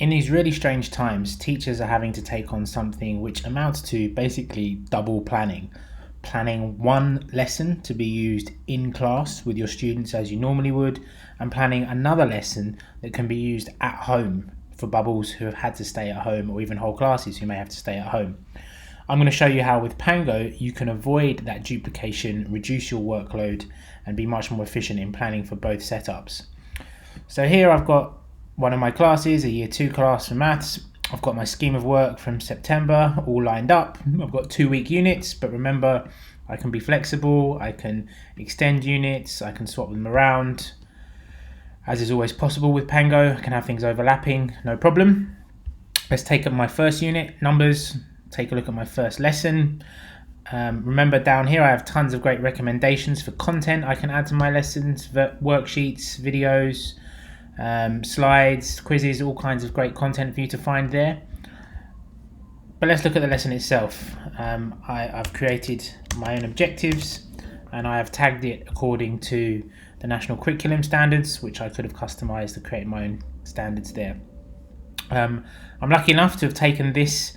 In these really strange times, teachers are having to take on something which amounts to basically double planning. Planning one lesson to be used in class with your students as you normally would, and planning another lesson that can be used at home for bubbles who have had to stay at home, or even whole classes who may have to stay at home. I'm going to show you how with Pango you can avoid that duplication, reduce your workload, and be much more efficient in planning for both setups. So here I've got one of my classes, a year 2 class for maths. I've got my scheme of work from September all lined up. I've got 2-week units, but remember, I can be flexible, I can extend units, I can swap them around. As is always possible with Pango, I can have things overlapping, no problem. Let's take up my first unit, numbers, take a look at my first lesson. Remember down here I have tons of great recommendations for content I can add to my lessons, worksheets, videos, slides, quizzes, all kinds of great content for you to find there. But let's look at the lesson itself. I've created my own objectives and I have tagged it according to the National Curriculum Standards, which I could have customized to create my own standards there. I'm lucky enough to have taken this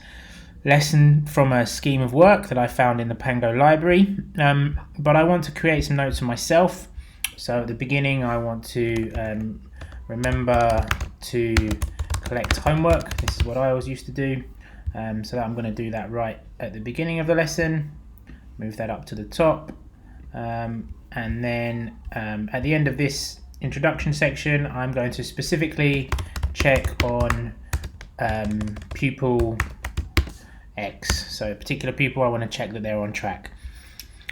lesson from a scheme of work that I found in the Pango library, but I want to create some notes for myself. So at the beginning I want to remember to collect homework. This is what I always used to do, so I'm going to do that right at the beginning of the lesson, move that up to the top, and then at the end of this introduction section I'm going to specifically check on pupil X, so a particular pupil I want to check that they're on track.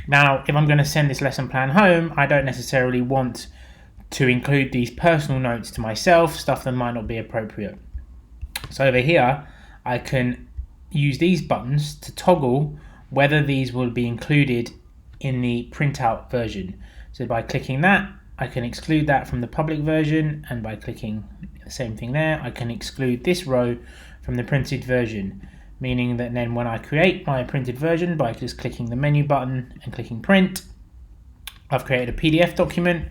Now if I'm going to send this lesson plan home, I don't necessarily want to include these personal notes to myself, stuff that might not be appropriate. So over here I can use these buttons to toggle whether these will be included in the printout version. So by clicking that I can exclude that from the public version, and by clicking the same thing there I can exclude this row from the printed version, meaning that then when I create my printed version by just clicking the menu button and clicking print, I've created a PDF document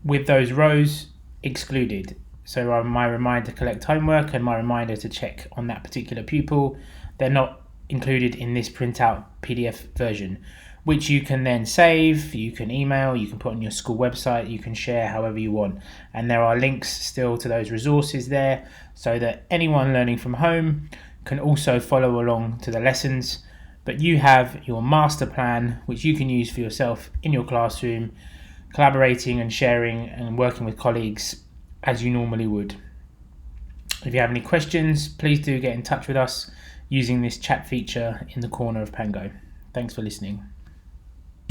with those rows excluded. So my reminder to collect homework and my reminder to check on that particular pupil, they're not included in this printout PDF version, which you can then save, you can email, you can put on your school website, you can share however you want. And there are links still to those resources there so that anyone learning from home can also follow along to the lessons. But you have your master plan, which you can use for yourself in your classroom, collaborating and sharing and working with colleagues as you normally would. If you have any questions, please do get in touch with us using this chat feature in the corner of Pango. Thanks for listening.